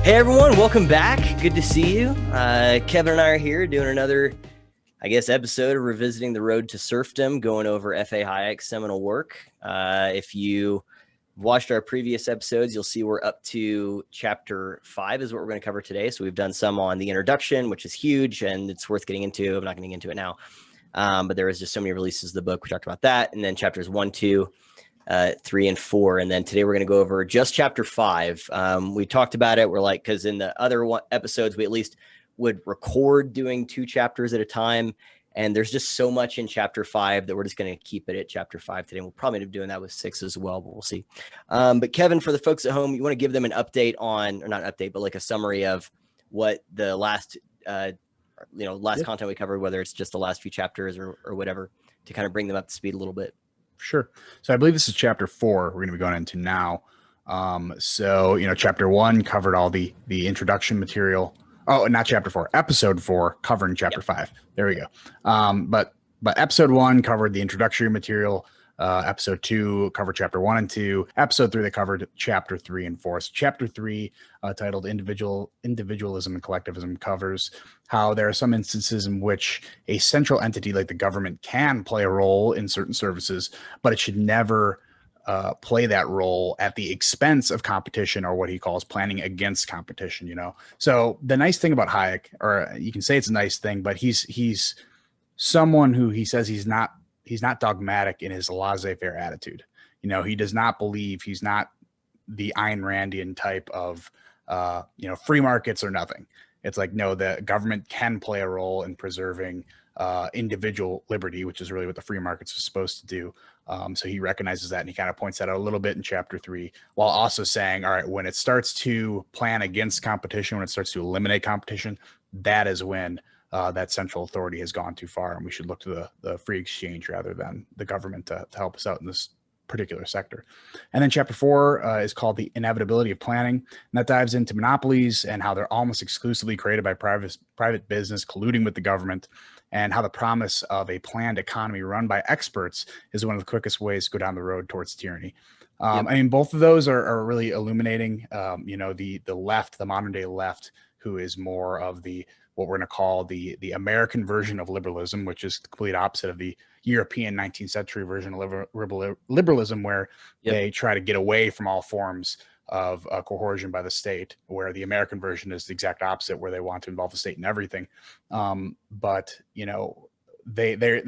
Hey everyone, welcome back. Good to see you. Kevin and I are here doing another, episode of Revisiting the Road to Serfdom, going over F.A. Hayek's seminal work. If you watched our previous episodes, you'll see we're up to chapter 5 is what we're going to cover today. So we've done some on the introduction, which is huge and it's worth getting into. I'm not going to get into it now. But there was just so many releases of the book. We talked about that. And then chapters 1, 2, 3 and 4. And then today we're going to go over just chapter 5. We talked about it. We're like, because in the other episodes, we at least would record doing 2 chapters at a time. And there's just so much in chapter 5 that we're just going to keep it at chapter 5 today. We'll probably end up doing that with 6 as well, but we'll see. But Kevin, for the folks at home, you want to give them an update on, or not an update, but like a summary of what the last, content we covered, whether it's just the last few chapters or whatever, to kind of bring them up to speed a little bit. Sure. So I believe this is chapter 4 we're going to be going into now. Chapter 1 covered all the introduction material. Oh, not chapter 4, episode 4 covering chapter 5. There we go. But episode 1 covered the introductory material. Episode 2 covered chapter 1 and 2. Episode 3, they covered chapter 3 and 4. So chapter 3, titled Individualism and Collectivism, covers how there are some instances in which a central entity like the government can play a role in certain services, but it should never play that role at the expense of competition, or what he calls planning against competition. So the nice thing about Hayek, or you can say it's a nice thing, but he's someone who he says he's not dogmatic in his laissez-faire attitude. He does not believe, he's not the Ayn Randian type of free markets or nothing. It's like, no, the government can play a role in preserving individual liberty, which is really what the free markets are supposed to do. So he recognizes that, and he kind of points that out a little bit in chapter 3, while also saying, all right, when it starts to plan against competition, when it starts to eliminate competition, that is when that central authority has gone too far, and we should look to the free exchange rather than the government to help us out in this particular sector. And then chapter 4 is called The Inevitability of Planning, and that dives into monopolies and how they're almost exclusively created by private business colluding with the government, and how the promise of a planned economy run by experts is one of the quickest ways to go down the road towards tyranny. Yep. I mean, both of those are really illuminating, the left, the modern day left, who is more of what we're going to call the American version of liberalism, which is the complete opposite of the European 19th century version of liberalism, where they try to get away from all forms of coercion by the state, where the American version is the exact opposite, where they want to involve the state in everything. They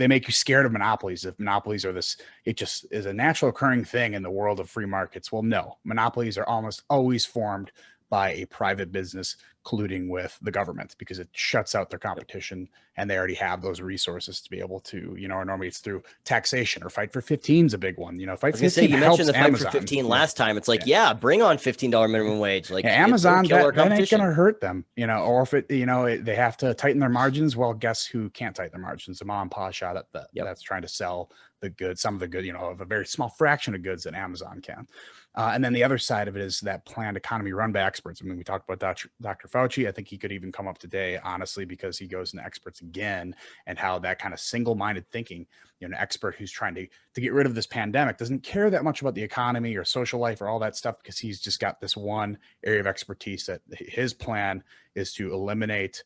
make you scared of monopolies. If monopolies are this, it just is a natural occurring thing in the world of free markets. Well, no, monopolies are almost always formed by a private business colluding with the government, because it shuts out their competition, and they already have those resources to be able to, or normally it's through taxation, or Fight for 15 is a big one. Fight for 15 you helps mentioned the Amazon. Fight for 15 last time. It's like, bring on $15 minimum wage. Like Amazon, that ain't going to hurt them, or if it, they have to tighten their margins. Well, guess who can't tighten their margins? The mom and pop shop that's trying to sell the goods, some of the good, of a very small fraction of goods that Amazon can. And then the other side of it is that planned economy run by experts. I mean, we talked about Dr. Fauci. I think he could even come up today, honestly, because he goes into experts again, and how that kind of single-minded thinking, an expert who's trying to get rid of this pandemic doesn't care that much about the economy or social life or all that stuff, because he's just got this one area of expertise that his plan is to eliminate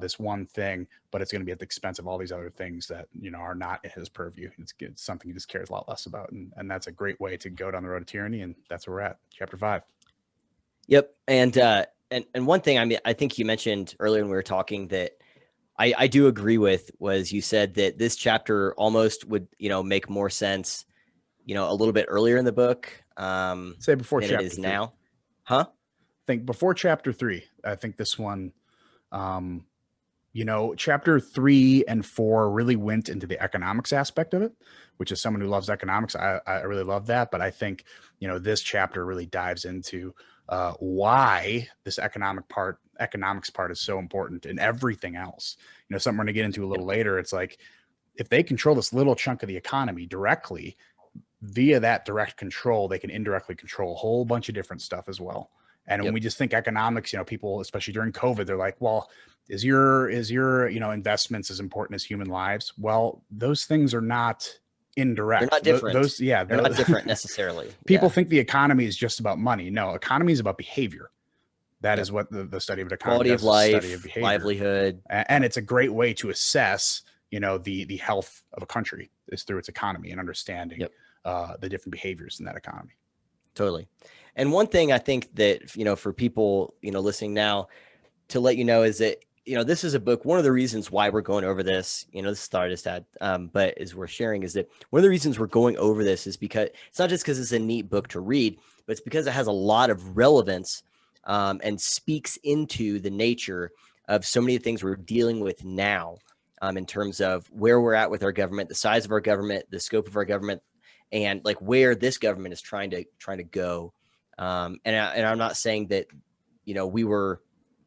this one thing, but it's going to be at the expense of all these other things that, are not in his purview. It's something he just cares a lot less about. And that's a great way to go down the road of tyranny. And that's where we're at, chapter 5. Yep. And one thing, I think you mentioned earlier when we were talking that I do agree with, was you said that this chapter almost would, make more sense, a little bit earlier in the book. Say before than chapter it is 3. now. Huh? I think before chapter 3, I think this one, chapter 3 and 4 really went into the economics aspect of it, which is someone who loves economics. I really love that. But I think, this chapter really dives into why this economics part is so important in everything else. Something we're going to get into a little later. It's like, if they control this little chunk of the economy directly, via that direct control, they can indirectly control a whole bunch of different stuff as well. And when we just think economics, people, especially during COVID, they're like, well, is your investments as important as human lives? Well, those things are not indirect. They're not different. They're not different necessarily. People think the economy is just about money. No, economy is about behavior. That is what the study of the economy Quality does, of is study of life, behavior. livelihood. And it's a great way to assess, the health of a country is through its economy and understanding the different behaviors in that economy. Totally. And one thing I think that, for people, listening now, to let you know is that, this is a book. One of the reasons why we're going over this, this thought I just had, but as we're sharing, is that one of the reasons we're going over this is because it's not just because it's a neat book to read, but it's because it has a lot of relevance and speaks into the nature of so many things we're dealing with now, in terms of where we're at with our government, the size of our government, the scope of our government, and like where this government is trying to go. And I'm not saying that, we were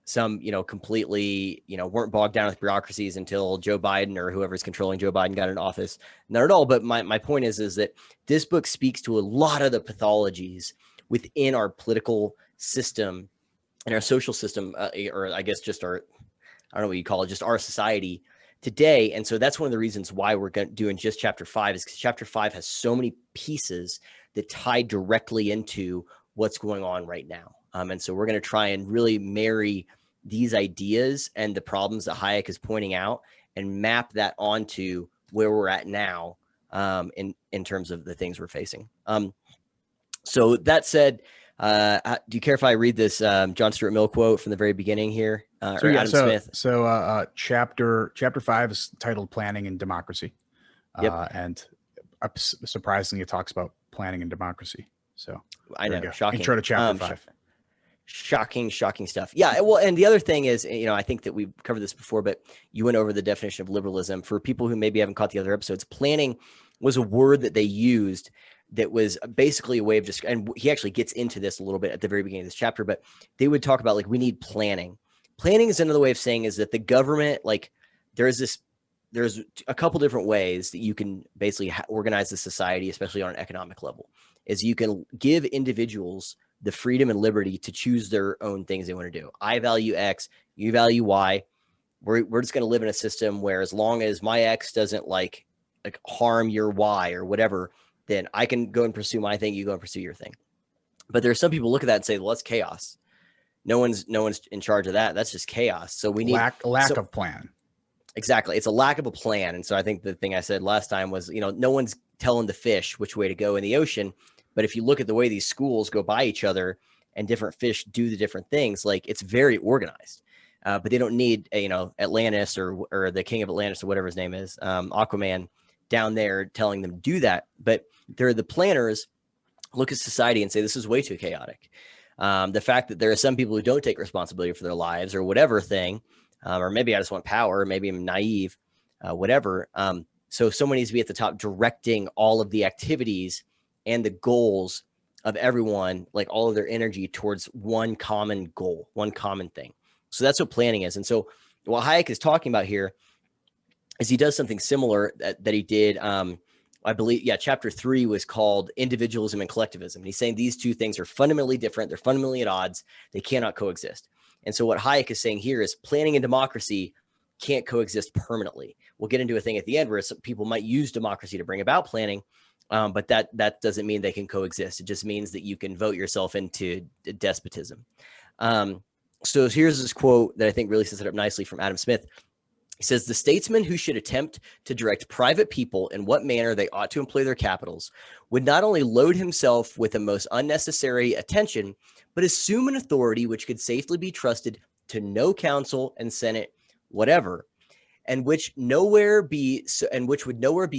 some, completely, weren't bogged down with bureaucracies until Joe Biden or whoever's controlling Joe Biden got in office. Not at all. But my point is that this book speaks to a lot of the pathologies within our political system and our social system, or I guess just our, I don't know what you call it, just our society today. And so that's one of the reasons why we're doing just chapter 5, is because chapter 5 has so many pieces that tie directly into what's going on right now. And so we're going to try and really marry these ideas and the problems that Hayek is pointing out and map that onto where we're at now, in terms of the things we're facing. So that said, do you care if I read this John Stuart Mill quote from the very beginning here? Adam Smith. So chapter 5 is titled Planning and Democracy. And surprisingly, it talks about planning and democracy. So I know, shocking. Intro to chapter 5. Shocking stuff. Yeah. Well, and the other thing is, I think that we've covered this before, but you went over the definition of liberalism. For people who maybe haven't caught the other episodes, planning was a word that they used that was basically a way of and he actually gets into this a little bit at the very beginning of this chapter, but they would talk about, like, we need planning. Planning is another way of saying is that the government, like, there's a couple different ways that you can basically organize the society, especially on an economic level, is you can give individuals the freedom and liberty to choose their own things they want to do. I value X, you value Y. We're just going to live in a system where, as long as my X doesn't like harm your Y or whatever, then I can go and pursue my thing. You go and pursue your thing. But there are some people look at that and say, well, that's chaos. No one's in charge of that. That's just chaos. So we need lack of plan. Exactly. It's a lack of a plan. And so I think the thing I said last time was, no one's telling the fish which way to go in the ocean. But if you look at the way these schools go by each other and different fish do the different things, like, it's very organized. But they don't need, Atlantis or the king of Atlantis or whatever his name is, Aquaman, down there telling them to do that. But they're the planners look at society and say, this is way too chaotic. The fact that there are some people who don't take responsibility for their lives or whatever thing, or maybe I just want power, or maybe I'm naive, whatever. So someone needs to be at the top directing all of the activities and the goals of everyone, like all of their energy towards one common goal, one common thing. So that's what planning is. And so what Hayek is talking about here is he does something similar that he did. I believe, chapter 3 was called Individualism and Collectivism. And he's saying these two things are fundamentally different. They're fundamentally at odds. They cannot coexist. And so what Hayek is saying here is planning and democracy can't coexist permanently. We'll get into a thing at the end where some people might use democracy to bring about planning, but that doesn't mean they can coexist. It just means that you can vote yourself into despotism. So here's this quote that I think really sets it up nicely from Adam Smith. He says, the statesman who should attempt to direct private people in what manner they ought to employ their capitals would not only load himself with the most unnecessary attention, but assume an authority which could safely be trusted to no council and senate whatever, and which would nowhere be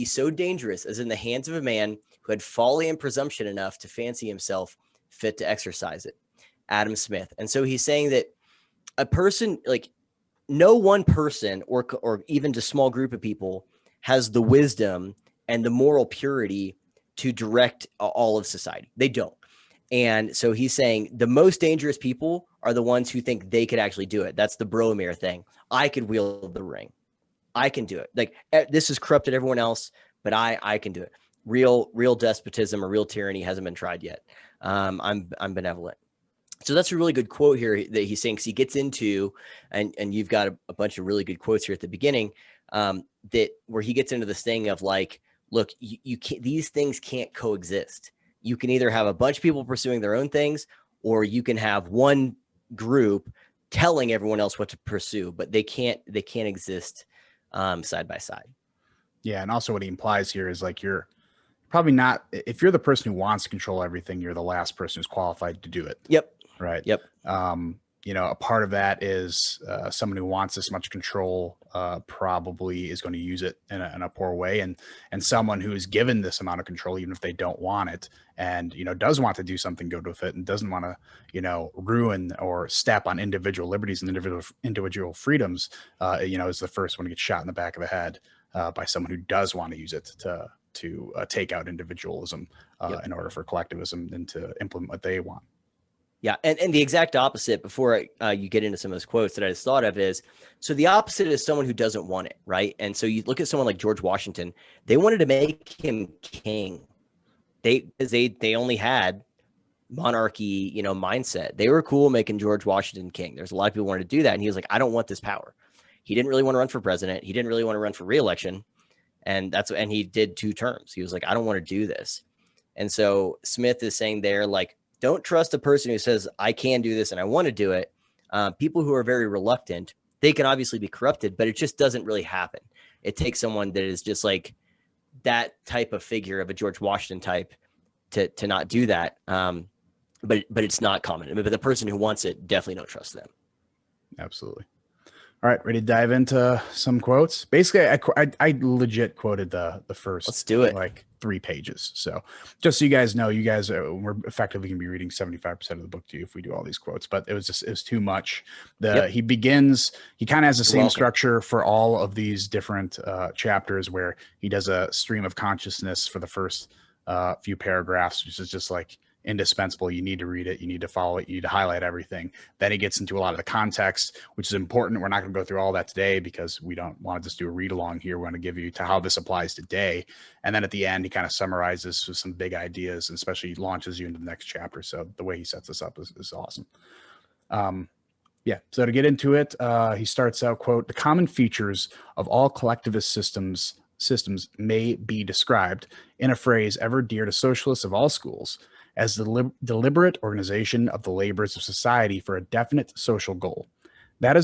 so dangerous as in the hands of a man who had folly and presumption enough to fancy himself fit to exercise it. Adam Smith. And so he's saying that a person, like, no one person or even just small group of people has the wisdom and the moral purity to direct all of society. They don't. And so he's saying the most dangerous people are the ones who think they could actually do it. That's the Boromir thing. I could wield the ring. I can do it. Like, this has corrupted everyone else, but I can do it. Real despotism or real tyranny hasn't been tried yet. I'm benevolent. So that's a really good quote here that he's saying, because he gets into, and you've got a bunch of really good quotes here at the beginning, that where he gets into this thing of like, look, you can't, these things can't coexist. You can either have a bunch of people pursuing their own things, or you can have one group telling everyone else what to pursue, but they can't exist side by side. Yeah, and also what he implies here is like you're probably not, if you're the person who wants to control everything, you're the last person who's qualified to do it. Yep. Right. Yep. You know, a part of that is someone who wants this much control probably is going to use it in a poor way, and someone who is given this amount of control, even if they don't want it, and you know does want to do something good with it, and doesn't want to ruin or step on individual liberties and individual freedoms, is the first one to get shot in the back of the head by someone who does want to use it to take out individualism in order for collectivism and to implement what they want. Yeah, and the exact opposite, before you get into some of those quotes that I just thought of, is, so the opposite is someone who doesn't want it, right? And so you look at someone like George Washington, they wanted to make him king. They only had monarchy, mindset. They were cool making George Washington king. There's a lot of people who wanted to do that, and he was like, I don't want this power. He didn't really want to run for president. He didn't really want to run for re-election, and he did 2 terms. He was like, I don't want to do this. And so Smith is saying there, like, don't trust a person who says, I can do this and I want to do it. People who are very reluctant, they can obviously be corrupted, but it just doesn't really happen. It takes someone that is just like that type of figure of a George Washington type to not do that. But it's not common. But the person who wants it, definitely don't trust them. Absolutely. All right, ready to dive into some quotes? Basically, I legit quoted the first. Let's do it. Like 3 pages. So just so you guys know, we're effectively going to be reading 75% of the book to you if we do all these quotes. But it was too much. He kind of has the same structure for all of these different chapters, where he does a stream of consciousness for the first few paragraphs, which is just like indispensable. You need to read it, you need to follow it, you need to highlight everything. Then he gets into a lot of the context, which is important. We're not going to go through all that today because we don't want to just do a read along here. We want to give you to how this applies today. And then at the end, he kind of summarizes with some big ideas, and especially launches you into the next chapter. So the way he sets this up is awesome. So to get into it, he starts out, quote, "The common features of all collectivist systems may be described in a phrase ever dear to socialists of all schools as the deliberate organization of the labors of society for a definite social goal. That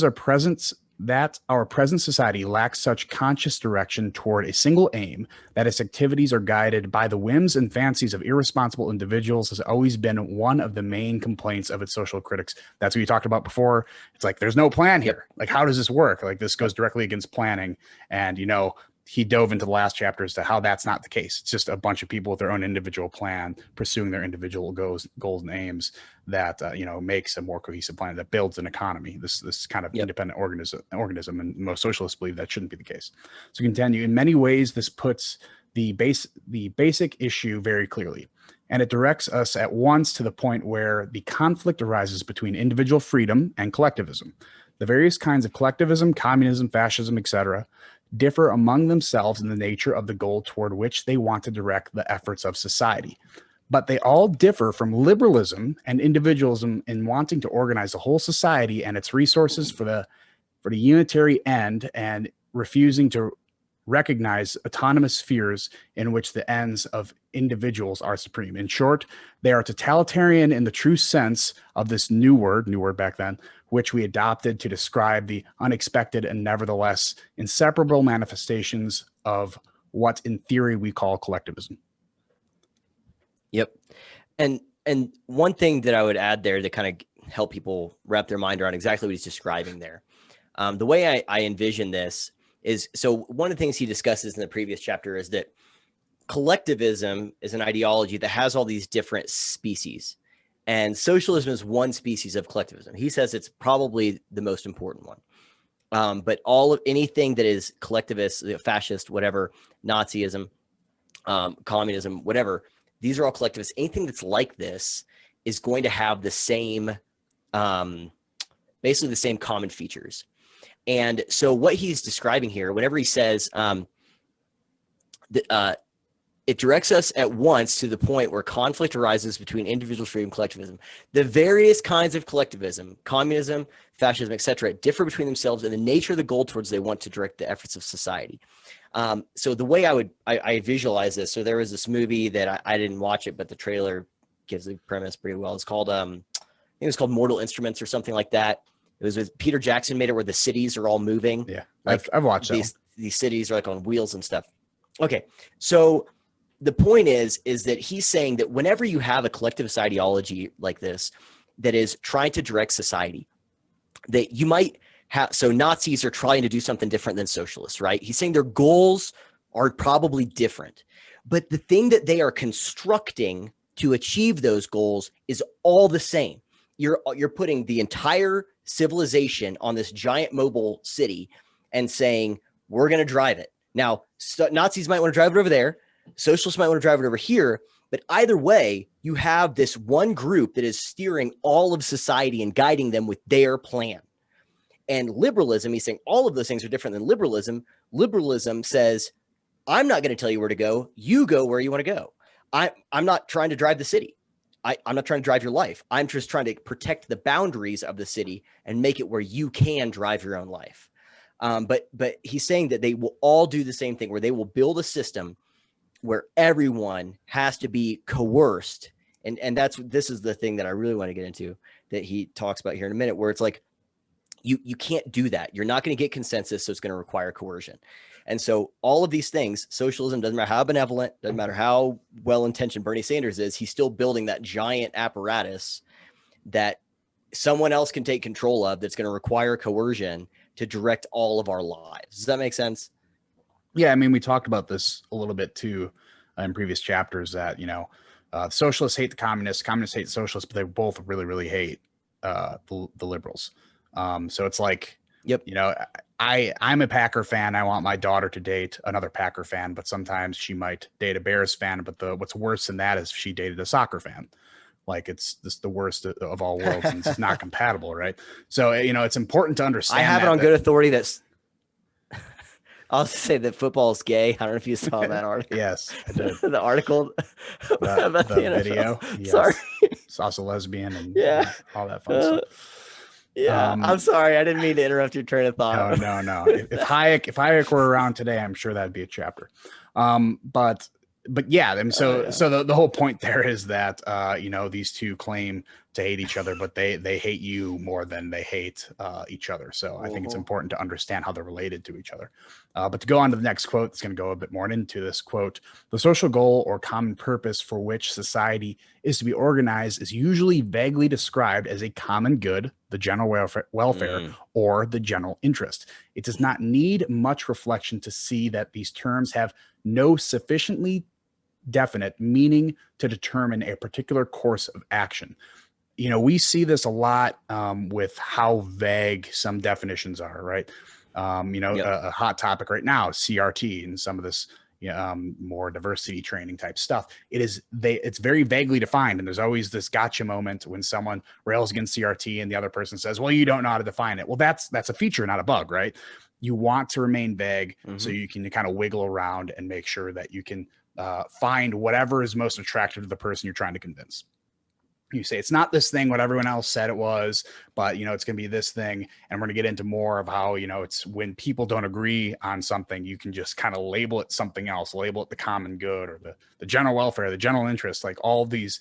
our present society lacks such conscious direction toward a single aim, that its activities are guided by the whims and fancies of irresponsible individuals, has always been one of the main complaints of its social critics." That's what you talked about before. It's like, there's no plan here. Like, how does this work? Like, this goes directly against planning. And, he dove into the last chapter as to how that's not the case. It's just a bunch of people with their own individual plan, pursuing their individual goals and aims that, makes a more cohesive plan that builds an economy, this kind of independent organism. And most socialists believe that shouldn't be the case. So continue. In many ways, this puts the basic issue very clearly, and it directs us at once to the point where the conflict arises between individual freedom and collectivism. The various kinds of collectivism, communism, fascism, etc., differ among themselves in the nature of the goal toward which they want to direct the efforts of society. But they all differ from liberalism and individualism in wanting to organize the whole society and its resources for the unitary end, and refusing to recognize autonomous spheres in which the ends of individuals are supreme. In short, they are totalitarian in the true sense of this new word back then, which we adopted to describe the unexpected and nevertheless inseparable manifestations of what in theory we call collectivism. Yep. And one thing that I would add there to kind of help people wrap their mind around exactly what he's describing there. The way I envision this is, so one of the things he discusses in the previous chapter is that collectivism is an ideology that has all these different species, and socialism is one species of collectivism. He says it's probably the most important one. But all of anything that is collectivist, fascist, whatever, Nazism, communism, whatever, these are all collectivists. Anything that's like this is going to have the same, basically the same common features. And so what he's describing here, whenever he says it directs us at once to the point where conflict arises between individual freedom and collectivism. The various kinds of collectivism, communism, fascism, etc., differ between themselves in the nature of the goal towards they want to direct the efforts of society. So the way I visualize this, so there was this movie that I didn't watch it, but the trailer gives the premise pretty well. It's called it was called Mortal Instruments or something like that. It was with Peter Jackson made it where the cities are all moving. Yeah, like I've watched these cities are like on wheels and stuff. Okay, so the point is that he's saying that whenever you have a collectivist ideology like this that is trying to direct society, that you might have, so Nazis are trying to do something different than socialists, right? He's saying their goals are probably different, but the thing that they are constructing to achieve those goals is all the same. You're putting the entire civilization on this giant mobile city and saying, we're going to drive it. Now, Nazis might want to drive it over there. Socialists might want to drive it over here. But either way, you have this one group that is steering all of society and guiding them with their plan. And liberalism, he's saying all of those things are different than liberalism. Liberalism says, I'm not going to tell you where to go. You go where you want to go. I'm not trying to drive the city. I'm not trying to drive your life. I'm just trying to protect the boundaries of the city and make it where you can drive your own life. But he's saying that they will all do the same thing, where they will build a system where everyone has to be coerced. And this is the thing that I really want to get into that he talks about here in a minute, where it's like, you can't do that. You're not going to get consensus. So it's going to require coercion. And so all of these things, socialism, doesn't matter how benevolent, doesn't matter how well-intentioned Bernie Sanders is, he's still building that giant apparatus that someone else can take control of, that's going to require coercion to direct all of our lives. Does that make sense? Yeah, I mean, we talked about this a little bit too in previous chapters, that, socialists hate the communists hate the socialists, but they both really, really hate the liberals. So it's like, yep. I'm a Packer fan. I want my daughter to date another Packer fan, but sometimes she might date a Bears fan. But what's worse than that is if she dated a soccer fan. Like, it's just the worst of all worlds, and it's not compatible, right? So, it's important to understand. I have it on good authority that's I'll say that football is gay. I don't know if you saw that article. Yes, I did. The article about the video. Yes. Sorry. It's also lesbian and all that fun stuff. Yeah, I'm sorry. I didn't mean to interrupt your train of thought. No. If Hayek were around today, I'm sure that'd be a chapter. But yeah, I mean, so the whole point there is that these two claim to hate each other, but they hate you more than they hate each other. So I think it's important to understand how they're related to each other. But to go on to the next quote, it's going to go a bit more into this quote. The social goal or common purpose for which society is to be organized is usually vaguely described as a common good, the general welfare, or the general interest. It does not need much reflection to see that these terms have no sufficiently definite meaning to determine a particular course of action. We see this a lot with how vague some definitions are, right? A hot topic right now is CRT and some of this more diversity training type stuff. It's very vaguely defined, and there's always this gotcha moment when someone rails against CRT and the other person says, well, you don't know how to define it. Well, that's a feature, not a bug, right? You want to remain vague so you can kind of wiggle around and make sure that you can find whatever is most attractive to the person you're trying to convince. You say, it's not this thing, what everyone else said it was, but, it's going to be this thing. And we're going to get into more of how, it's when people don't agree on something, you can just kind of label it something else, label it the common good or the general welfare, the general interest, like all these,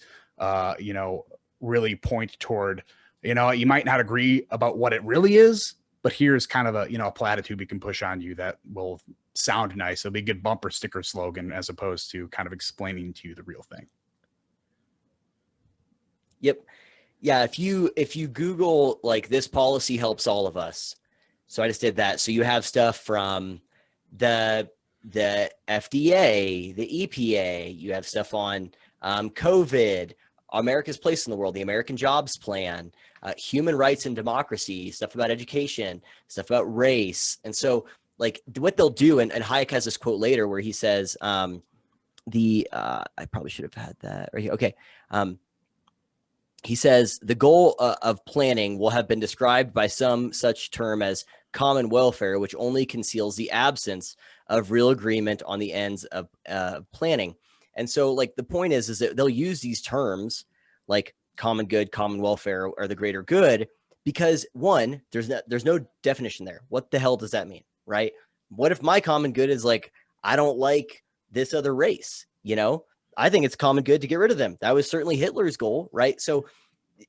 really point toward, you might not agree about what it really is, but here's kind of a platitude we can push on you that will sound nice. It'll be a good bumper sticker slogan as opposed to kind of explaining to you the real thing. Yep. Yeah. If you Google like this policy helps all of us. So I just did that. So you have stuff from the FDA, the EPA, you have stuff on COVID, America's place in the world, the American Jobs Plan, human rights and democracy, stuff about education, stuff about race. And so like what they'll do, and Hayek has this quote later where he says, I probably should have had that right here. Okay. He says the goal of planning will have been described by some such term as common welfare, which only conceals the absence of real agreement on the ends of planning. And so like the point is that they'll use these terms like common good, common welfare, or the greater good, because one, there's no definition there. What the hell does that mean? Right? What if my common good is like, I don't like this other race, I think it's common good to get rid of them. That was certainly Hitler's goal, right? So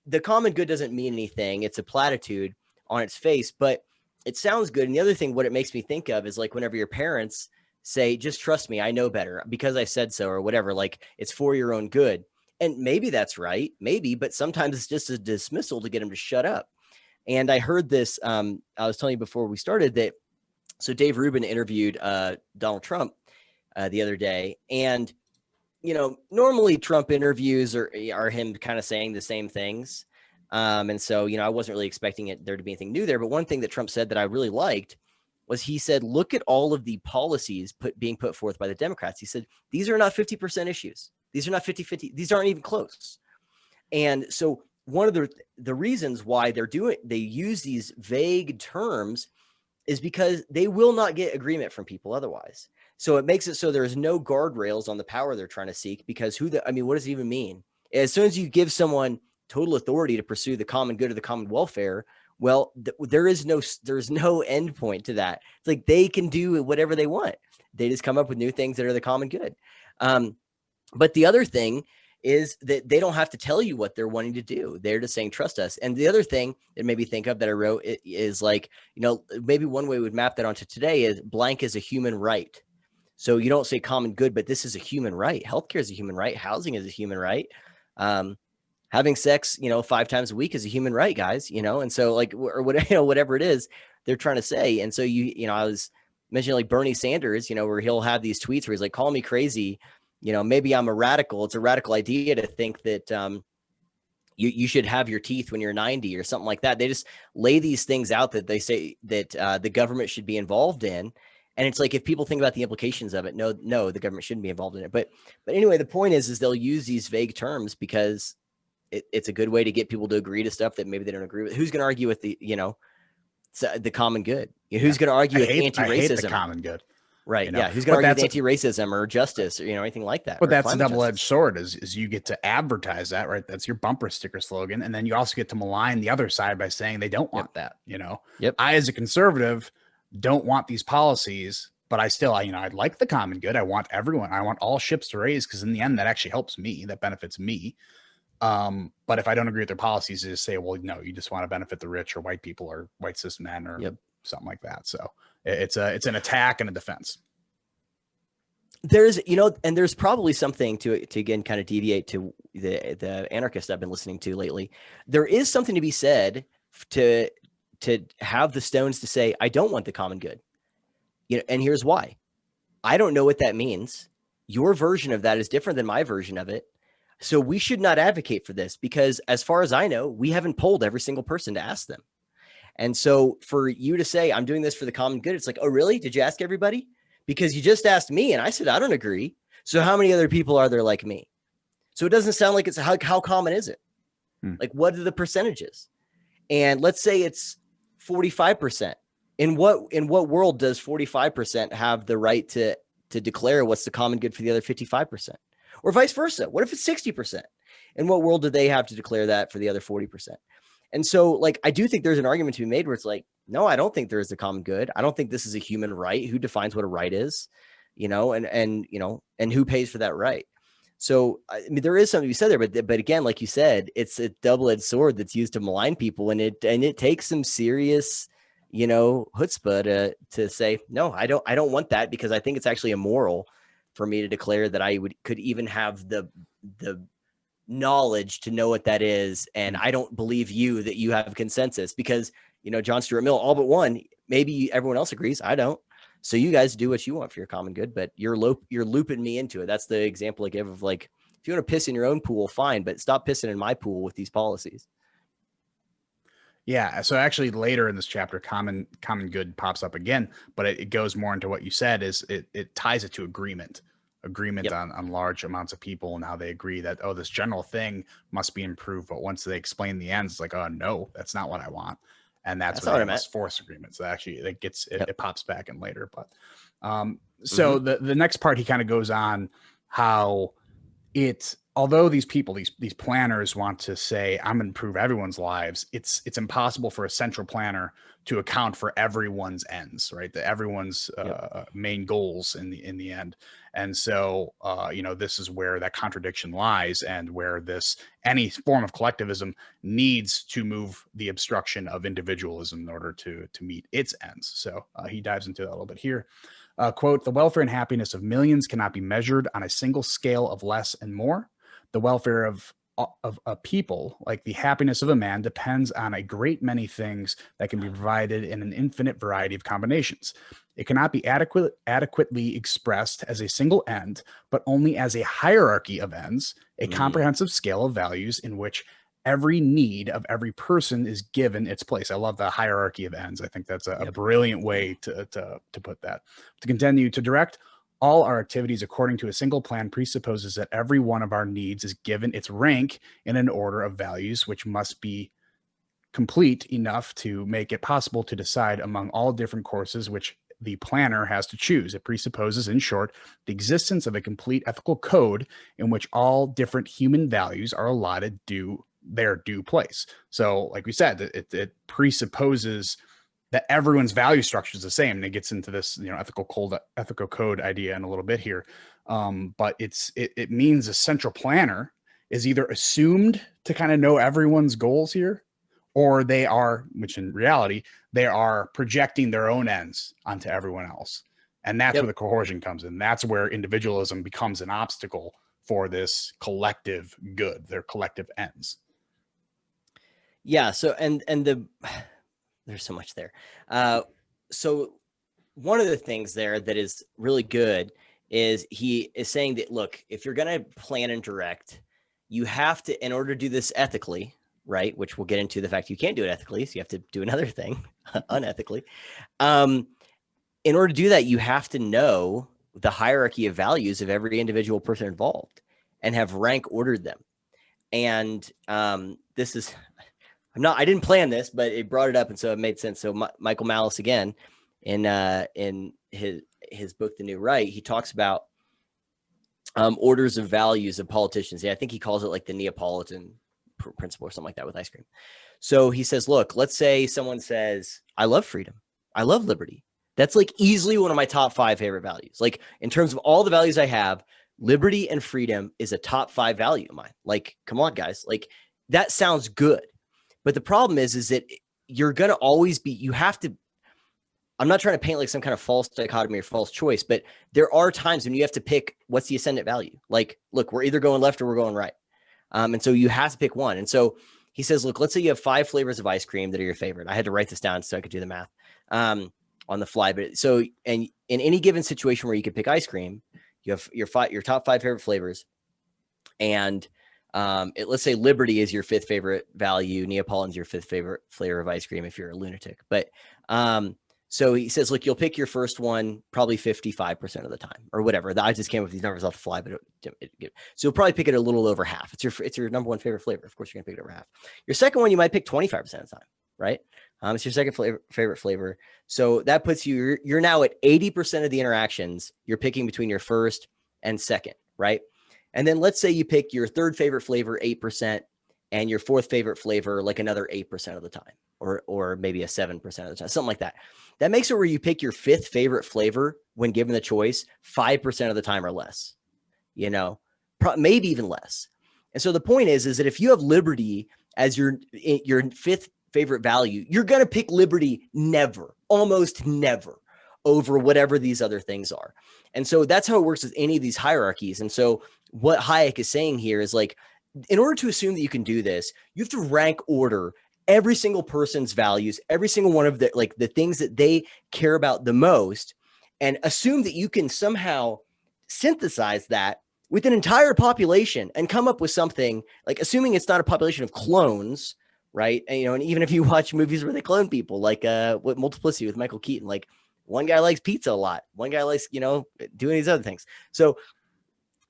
the common good doesn't mean anything. It's a platitude on its face, but it sounds good. And the other thing, what it makes me think of is like whenever your parents say, just trust me, I know better because I said so, or whatever, like it's for your own good. And maybe that's right, maybe, but sometimes it's just a dismissal to get them to shut up. And I heard this, I was telling you before we started that, so Dave Rubin interviewed Donald Trump the other day, and normally Trump interviews are him kind of saying the same things. And so, I wasn't really expecting there to be anything new there. But one thing that Trump said that I really liked was he said, look at all of the policies being put forth by the Democrats. He said, these are not 50% issues. These are not 50-50. These aren't even close. And so one of the reasons why they use these vague terms is because they will not get agreement from people otherwise. So it makes it so there's no guardrails on the power they're trying to seek, because what does it even mean? As soon as you give someone total authority to pursue the common good or the common welfare, well, there's no end point to that. It's like they can do whatever they want. They just come up with new things that are the common good. But the other thing is that they don't have to tell you what they're wanting to do. They're just saying, trust us. And the other thing that made me think of that I wrote is like, maybe one way we would map that onto today is blank is a human right. So you don't say common good, but this is a human right. Healthcare is a human right. Housing is a human right. Having sex, 5 times a week is a human right, guys, and so like, or whatever it is they're trying to say. And so I was mentioning like Bernie Sanders, where he'll have these tweets where he's like, call me crazy. Maybe I'm a radical. It's a radical idea to think that you should have your teeth when you're 90 or something like that. They just lay these things out that they say that the government should be involved in. And it's like, if people think about the implications of it, no, the government shouldn't be involved in it. But anyway, the point is they'll use these vague terms because it's a good way to get people to agree to stuff that maybe they don't agree with. Who's going to argue with the common good? Who's going to argue with anti-racism? I hate the common good. Right. Yeah. Who's going to argue with anti-racism or justice or, anything like that? But that's a double-edged sword is you get to advertise that, right? That's your bumper sticker slogan. And then you also get to malign the other side by saying they don't want that, Yep. I, as a conservative, don't want these policies, but I still, I like the common good. I want everyone. I want all ships to raise, because in the end, that actually helps me. That benefits me. But if I don't agree with their policies, just say, well, no, you just want to benefit the rich or white people or white cis men or something like that. So it's an attack and a defense. There's, and there's probably something to again, kind of deviate to the anarchist I've been listening to lately. There is something to be said to have the stones to say, I don't want the common good. And here's why. I don't know what that means. Your version of that is different than my version of it. So we should not advocate for this, because as far as I know, we haven't polled every single person to ask them. And so for you to say, I'm doing this for the common good, it's like, oh, really? Did you ask everybody? Because you just asked me and I said, I don't agree. So how many other people are there like me? So it doesn't sound like it's how common is it? Like, what are the percentages? And let's say it's 45%. In what world does 45% have the right to declare what's the common good for the other 55%? Or vice versa? What if it's 60%? In what world do they have to declare that for the other 40%? And so, like, I do think there's an argument to be made where it's like, no, I don't think there is a common good. I don't think this is a human right. Who defines what a right is, and who pays for that right? So, I mean, there is something to be said there, but again, like you said, it's a double-edged sword that's used to malign people, and it takes some serious, chutzpah to say, no, I don't want that, because I think it's actually immoral for me to declare that I could even have the knowledge to know what that is. And I don't believe you that you have consensus, because, John Stuart Mill, all but one, maybe everyone else agrees. I don't. So you guys do what you want for your common good, but you're looping me into it. That's the example I give of, like, if you want to piss in your own pool, fine, but stop pissing in my pool with these policies. Yeah. So actually later in this chapter, common good pops up again, but it goes more into what you said. Is it ties it to agreement on large amounts of people, and how they agree that, oh, this general thing must be improved. But once they explain the ends, it's like, oh, no, that's not what I want. And that's what I must force agreement. So actually it pops back in later. But so the next part, he kind of goes on how although these people, these planners want to say, I'm going to improve everyone's lives, it's impossible for a central planner to account for everyone's ends, right? Everyone's main goals in the end. And so, this is where that contradiction lies, and where any form of collectivism needs to move the obstruction of individualism in order to meet its ends. So he dives into that a little bit here. Quote, the welfare and happiness of millions cannot be measured on a single scale of less and more. The welfare of a people, like the happiness of a man, depends on a great many things that can be provided in an infinite variety of combinations. It cannot be adequately expressed as a single end, but only as a hierarchy of ends, a comprehensive scale of values in which every need of every person is given its place. I love the hierarchy of ends. I think that's a brilliant way to put that. To continue to direct all our activities according to a single plan presupposes that every one of our needs is given its rank in an order of values, which must be complete enough to make it possible to decide among all different courses which the planner has to choose. It presupposes, in short, the existence of a complete ethical code in which all different human values are allotted their due place. So, like we said, it presupposes that everyone's value structure is the same. And it gets into this, ethical code idea in a little bit here. But it means a central planner is either assumed to kind of know everyone's goals here, or they are, which in reality, they are projecting their own ends onto everyone else. And that's where the coercion comes in. That's where individualism becomes an obstacle for this collective good, their collective ends. Yeah. So, there's so much there. So one of the things there that is really good is he is saying that, look, if you're going to plan and direct, you have to, in order to do this ethically, right, which we'll get into the fact you can't do it ethically, so you have to do another thing unethically. In order to do that, you have to know the hierarchy of values of every individual person involved and have rank ordered them. And this is... I didn't plan this, but it brought it up, and so it made sense. So Michael Malice, again, in his book, The New Right, he talks about orders of values of politicians. Yeah, I think he calls it like the Neapolitan principle or something like that with ice cream. So he says, look, let's say someone says, I love freedom. I love liberty. That's like easily one of my top 5 favorite values. Like, in terms of all the values I have, liberty and freedom is a top 5 value of mine. Like, come on, guys. Like, that sounds good. But the problem is that you're going to always be, you have to, I'm not trying to paint like some kind of false dichotomy or false choice, but there are times when you have to pick what's the ascendant value. Like, look, we're either going left or we're going right. And so you have to pick one. And so he says, look, let's say you have 5 flavors of ice cream that are your favorite. I had to write this down so I could do the math on the fly. But so, and in any given situation where you could pick ice cream, you have your top 5 favorite flavors. And let's say liberty is your 5th favorite value. Neapolitan's your 5th favorite flavor of ice cream if you're a lunatic. But so he says, look, you'll pick your first one probably 55% of the time or whatever. I just came up with these numbers off the fly, but so you'll probably pick it a little over half. It's your number 1 favorite flavor. Of course, you're gonna pick it over half. Your second one, you might pick 25% of the time, right? It's your second favorite flavor. So that puts you're now at 80% of the interactions you're picking between your first and second, right? And then let's say you pick your 3rd favorite flavor 8% and your 4th favorite flavor like another 8% of the time, or maybe a 7% of the time, something like that. That makes it where you pick your 5th favorite flavor when given the choice 5% of the time or less, maybe even less. And so the point is that if you have liberty as your 5th favorite value, you're going to pick liberty almost never over whatever these other things are. And so that's how it works with any of these hierarchies. And so what Hayek is saying here is, like, in order to assume that you can do this, you have to rank order every single person's values, every single one of the things that they care about the most, and assume that you can somehow synthesize that with an entire population and come up with something, like, assuming it's not a population of clones, right? And, and even if you watch movies where they clone people, like what Multiplicity with Michael Keaton, like, one guy likes pizza a lot, one guy likes, doing these other things. So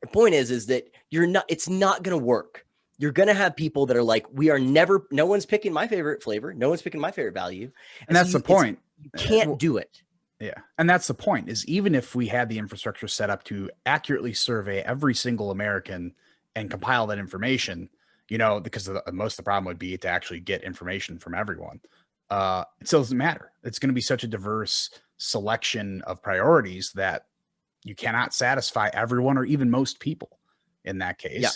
the point is that it's not going to work. You're going to have people that are like, no one's picking my favorite flavor. No one's picking my favorite value. And that's the point. You can't do it. Yeah. And that's the point, is even if we had the infrastructure set up to accurately survey every single American and compile that information, because most of the problem would be to actually get information from everyone. it still doesn't matter. It's going to be such a diverse selection of priorities that you cannot satisfy everyone or even most people in that case. Yeah.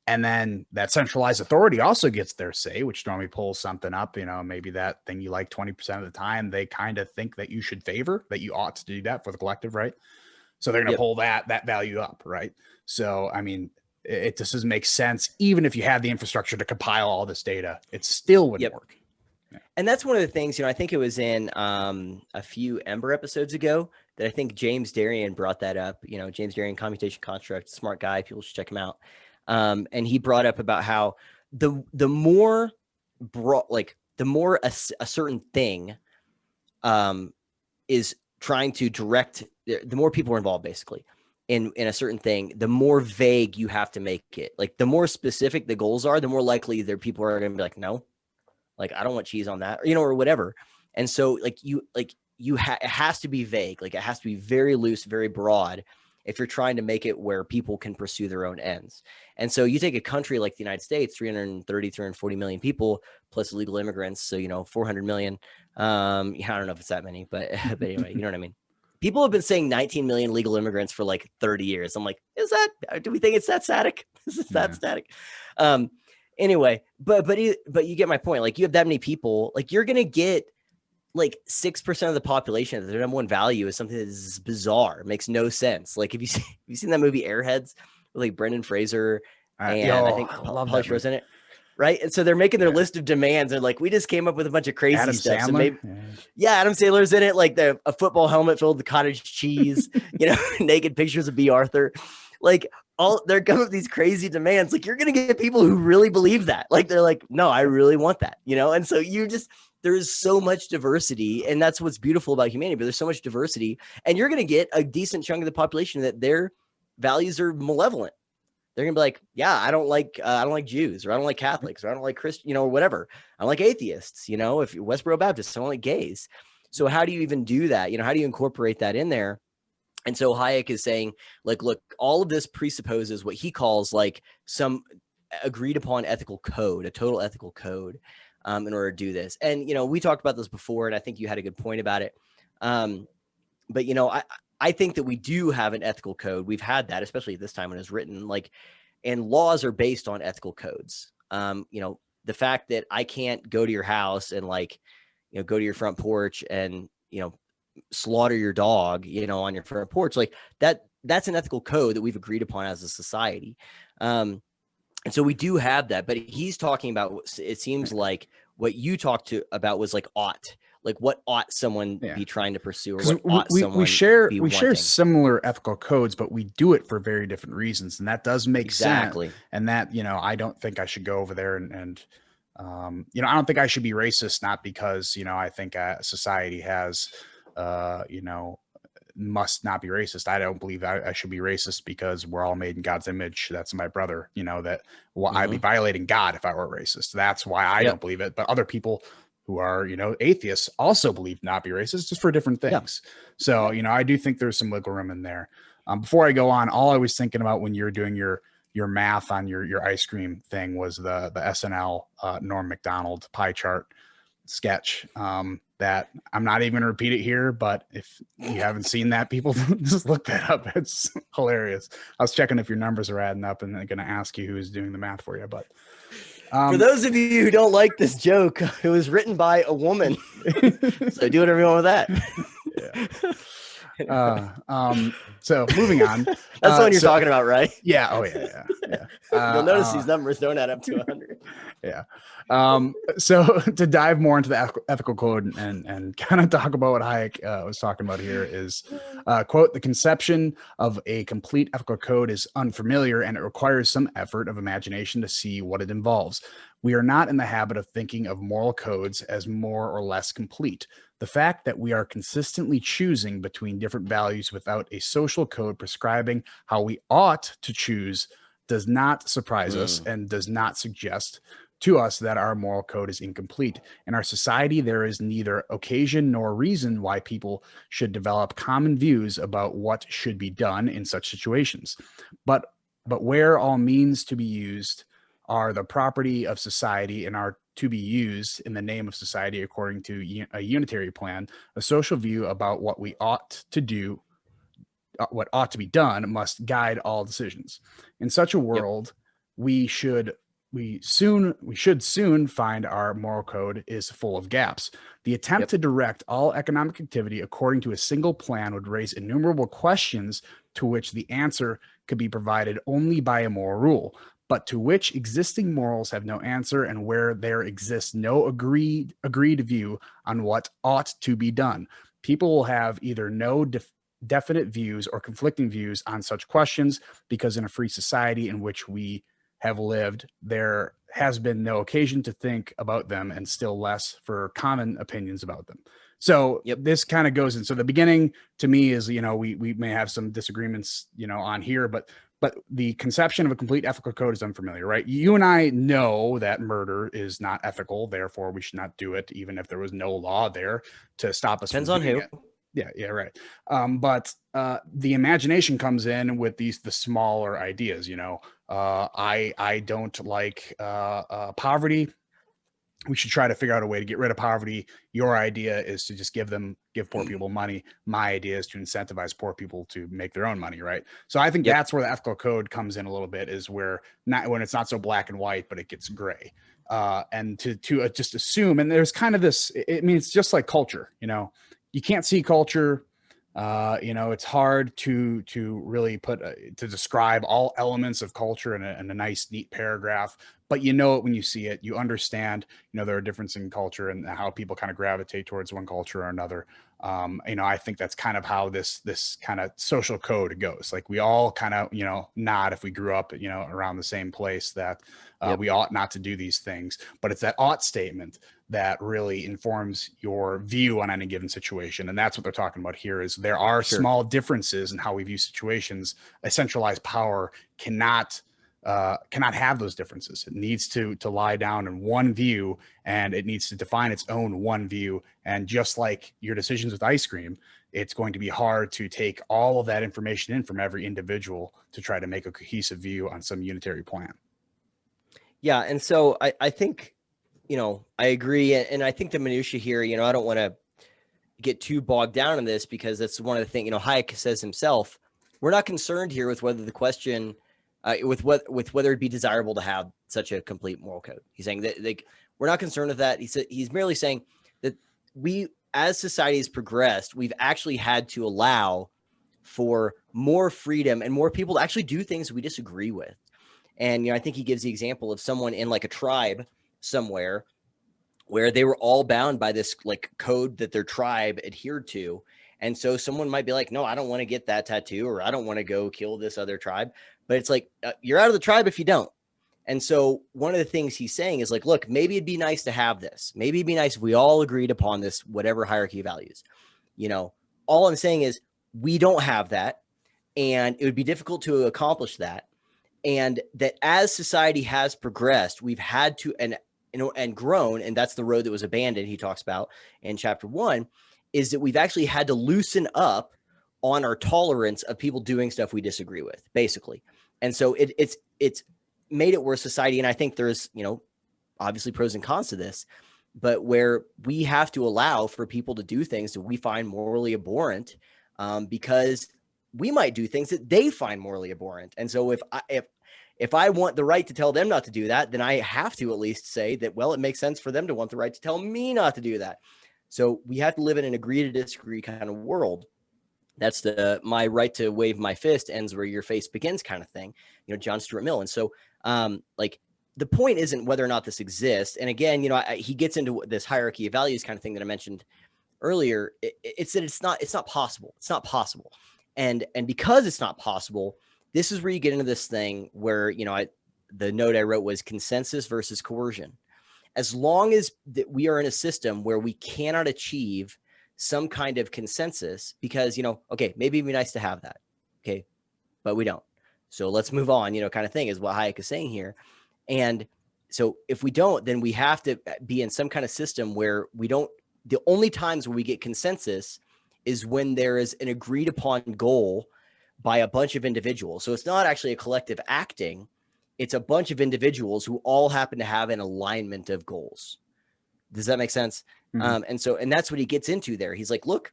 And then that centralized authority also gets their say, which normally pulls something up, maybe that thing you like 20% of the time, they kind of think that you should favor, that you ought to do that for the collective, right? So they're going to pull that value up, right? So, I mean, it just doesn't make sense. Even if you had the infrastructure to compile all this data, it still wouldn't work. Yeah. And that's one of the things, I think it was in a few Ember episodes ago that I think James Darien brought that up. James Darien, Commutation Construct, smart guy. People should check him out. And he brought up about how the more broad, like the more a certain thing is trying to direct, the more people are involved basically in a certain thing, the more vague you have to make it. Like the more specific the goals are, the more likely there people are going to be like, no, like I don't want cheese on that, or whatever. And so it has to be vague. Like it has to be very loose, very broad if you're trying to make it where people can pursue their own ends. And so you take a country like the United States, 340 million people plus illegal immigrants. So, 400 million. I don't know if it's that many, but anyway, you know what I mean? People have been saying 19 million legal immigrants for like 30 years. I'm like, do we think it's that static? Is it that static? Anyway, but you get my point. Like you have that many people, like you're going to get like 6% of the population, their number one value is something that is bizarre. It makes no sense. Like, have you seen that movie Airheads with like Brendan Fraser and I think Pauly Shore in it? Right. And so they're making their list of demands. They're like, we just came up with a bunch of crazy stuff. Sandler? So maybe, Adam Sandler's in it, like a football helmet filled with cottage cheese, naked pictures of B. Arthur. Like they're coming up with these crazy demands. Like you're going to get people who really believe that. Like, they're like, no, I really want that, And so there is so much diversity, and that's what's beautiful about humanity, but there's so much diversity, and you're going to get a decent chunk of the population that their values are malevolent. They're going to be like, yeah, I don't like Jews, or I don't like Catholics, or I don't like Christian, or whatever. I don't like atheists, if you're Westboro Baptist, I don't like gays. So how do you even do that? How do you incorporate that in there? And so Hayek is saying, like, look, all of this presupposes what he calls like some agreed upon ethical code, a total ethical code. In order to do this. And, we talked about this before, and I think you had a good point about it. But, I think that we do have an ethical code. We've had that, especially at this time when it was written, and laws are based on ethical codes. The fact that I can't go to your house and go to your front porch and, slaughter your dog, on your front porch, like that's an ethical code that we've agreed upon as a society. And so we do have that, but he's talking about, it seems like what you talked about was like what ought someone be trying to pursue, or what ought someone we share similar ethical codes, but we do it for very different reasons. And that does make sense. And that, I don't think I should go over there and I don't think I should be racist, not because, I think society has, must not be racist. I don't believe I should be racist because we're all made in God's image. That's my brother, I'd be violating God if I were racist. That's why I don't believe it. But other people who are, atheists also believe not be racist, just for different things. So, I do think there's some wiggle room in there. Before I go on, all I was thinking about when you're doing your math on your ice cream thing was the SNL Norm Macdonald pie chart sketch. That I'm not even going to repeat it here, but if you haven't seen that, people just look that up. It's hilarious. I was checking if your numbers are adding up, and I'm going to ask you who's doing the math for you. But for those of you who don't like this joke, it was written by a woman. So do whatever you want with that. So moving on. That's the one you're talking about, right? Yeah. Oh yeah. You'll notice these numbers don't add up to 100. Yeah. So to dive more into the ethical code and kind of talk about what Hayek was talking about here is, quote, the conception of a complete ethical code is unfamiliar and it requires some effort of imagination to see what it involves. We are not in the habit of thinking of moral codes as more or less complete. The fact that we are consistently choosing between different values without a social code prescribing how we ought to choose does not surprise us and does not suggest to us that our moral code is incomplete. In our society, there is neither occasion nor reason why people should develop common views about what should be done in such situations. But where all means to be used are the property of society and are to be used in the name of society according to a unitary plan, a social view about what we ought to do, what ought to be done must guide all decisions. In such a world, we should soon find our moral code is full of gaps. The attempt to direct all economic activity according to a single plan would raise innumerable questions to which the answer could be provided only by a moral rule, but to which existing morals have no answer, and where there exists no agreed view on what ought to be done. People will have either no definite views or conflicting views on such questions, because in a free society in which we have lived, there has been no occasion to think about them, and still less for common opinions about them. So this kind of goes in. So the beginning to me is, we may have some disagreements, on here, but the conception of a complete ethical code is unfamiliar, right? You and I know that murder is not ethical, therefore we should not do it, even if there was no law there to stop us. Depends on who. Yeah, right. But the imagination comes in with the smaller ideas. I don't like poverty. We should try to figure out a way to get rid of poverty. Your idea is to just give poor people money. My idea is to incentivize poor people to make their own money, right? So I think that's where the ethical code comes in a little bit, is when it's not so black and white, but it gets gray. And to just assume, and there's kind of this, it's just like culture, you can't see culture. It's hard to really to describe all elements of culture in a nice, neat paragraph, but it when you see it. You understand, there are differences in culture and how people kind of gravitate towards one culture or another. I think that's kind of how this kind of social code goes. Like we all kind of, nod if we grew up, around the same place, that we ought not to do these things, but it's that ought statement that really informs your view on any given situation. And that's what they're talking about here, is there are small differences in how we view situations. A centralized power cannot have those differences. It needs to lie down in one view, and it needs to define its own one view. And just like your decisions with ice cream, it's going to be hard to take all of that information in from every individual to try to make a cohesive view on some unitary plan. Yeah. And so I think, I agree. And I think the minutia here, I don't want to get too bogged down in this, because that's one of the things, Hayek says himself, we're not concerned here with whether the question, with whether it'd be desirable to have such a complete moral code. He's saying that we're not concerned with that. He's merely saying that we, as society has progressed, we've actually had to allow for more freedom and more people to actually do things we disagree with. And, I think he gives the example of someone in like a tribe somewhere where they were all bound by this like code that their tribe adhered to. And so someone might be like, no, I don't want to get that tattoo, or I don't want to go kill this other tribe. But it's like, you're out of the tribe if you don't. And so one of the things he's saying is like, look, maybe it'd be nice to have this. Maybe it'd be nice if we all agreed upon this, whatever hierarchy of values. All I'm saying is we don't have that. And it would be difficult to accomplish that. And that as society has progressed, we've had to, and grown, and that's the road that was abandoned, he talks about in chapter 1, is that we've actually had to loosen up on our tolerance of people doing stuff we disagree with, basically. And so it's made it where society, and I think there's, obviously pros and cons to this, but where we have to allow for people to do things that we find morally abhorrent, because we might do things that they find morally abhorrent. And so if I want the right to tell them not to do that, then I have to at least say that, well, it makes sense for them to want the right to tell me not to do that. So we have to live in an agree to disagree kind of world. That's my right to wave my fist ends where your face begins kind of thing, John Stuart Mill. And so the point isn't whether or not this exists. And again, he gets into this hierarchy of values kind of thing that I mentioned earlier. It's that it's not possible. It's not possible. And because it's not possible, this is where you get into this thing where, the note I wrote was consensus versus coercion. As long as that we are in a system where we cannot achieve some kind of consensus, because, okay, maybe it'd be nice to have that. Okay. But we don't. So let's move on, kind of thing is what Hayek is saying here. And so if we don't, then we have to be in some kind of system where the only times where we get consensus is when there is an agreed upon goal by a bunch of individuals. So it's not actually a collective acting. It's a bunch of individuals who all happen to have an alignment of goals. Does that make sense? Mm-hmm. And that's what he gets into there. He's like, look,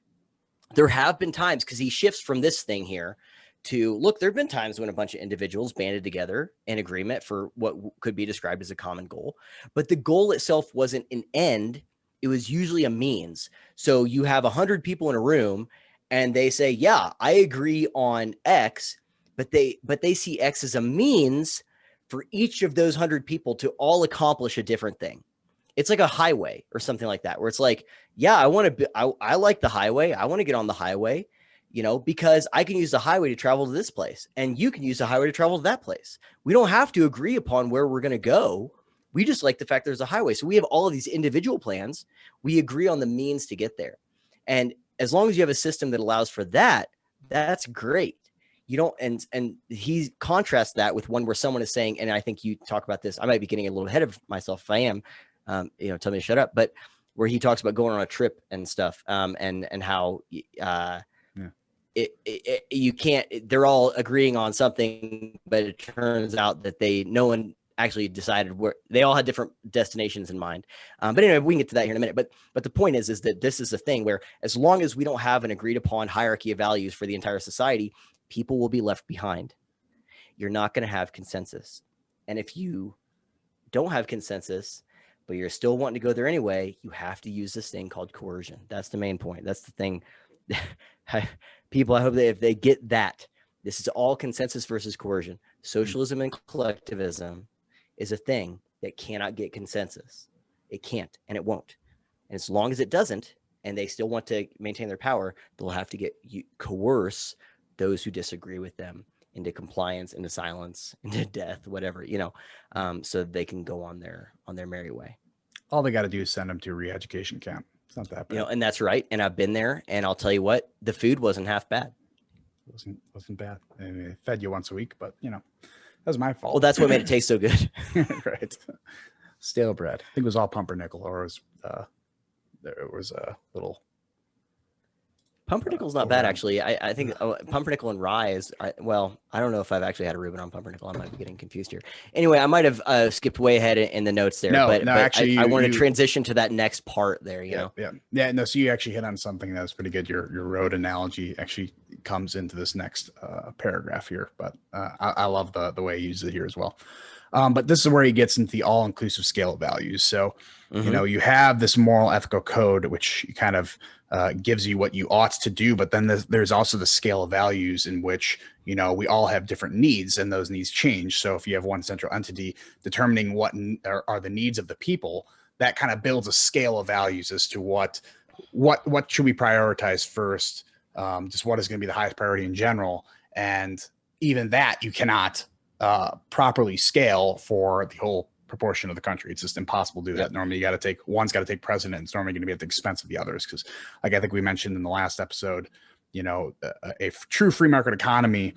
there have been times, because he shifts from this thing here to, look, there have been times when a bunch of individuals banded together in agreement for what could be described as a common goal. But the goal itself wasn't an end. It was usually a means. So you have 100 people in a room and they say, yeah, I agree on X, but they see X as a means for each of those 100 people to all accomplish a different thing. It's like a highway or something like that, where it's like, yeah, I like the highway. I want to get on the highway, because I can use the highway to travel to this place and you can use the highway to travel to that place. We don't have to agree upon where we're going to go. We just like the fact there's a highway. So we have all of these individual plans. We agree on the means to get there. And as long as you have a system that allows for that, that's great. You don't, and he contrasts that with one where someone is saying, and I think you talk about this, I might be getting a little ahead of myself if I am, tell me to shut up, but where he talks about going on a trip and stuff, and how, you can't, they're all agreeing on something, but it turns out that no one actually decided where. They all had different destinations in mind. But anyway, we can get to that here in a minute. But the point is that this is a thing where, as long as we don't have an agreed upon hierarchy of values for the entire society, people will be left behind. You're not going to have consensus. And if you don't have consensus, but you're still wanting to go there anyway, you have to use this thing called coercion. That's the main point. That's the thing. People, I hope that if they get that, this is all consensus versus coercion. Socialism and collectivism is a thing that cannot get consensus. It can't, and it won't. And as long as it doesn't, and they still want to maintain their power, they'll have to coerce those who disagree with them into compliance, into silence, into death, whatever, so they can go on their merry way. All they got to do is send them to a re-education camp. It's not that bad. And that's right. And I've been there, and I'll tell you what, the food wasn't half bad. It wasn't bad. I mean, they fed you once a week, but that was my fault. Well, that's what made it taste so good. Right. Stale bread. I think it was all pumpernickel, or there was a little. Pumpernickel's not bad, actually. I think pumpernickel and rye is, I don't know if I've actually had a Reuben on pumpernickel. I might be getting confused here. Anyway, I might have skipped way ahead in the notes there. But actually, I want to transition to that next part there, you know? Yeah. No, so you actually hit on something that was pretty good. Your road analogy actually comes into this next paragraph here, but I love the way he uses it here as well. But this is where he gets into the all-inclusive scale of values. So, you have this moral ethical code, which kind of gives you what you ought to do. But then there's also the scale of values in which, we all have different needs, and those needs change. So if you have one central entity determining what are the needs of the people, that kind of builds a scale of values as to what should we prioritize first, just what is going to be the highest priority in general. And even that you cannot properly scale for the whole proportion of the country. It's just impossible to do that. Normally one's got to take precedent. It's normally going to be at the expense of the others. Because like I think we mentioned in the last episode, a true free market economy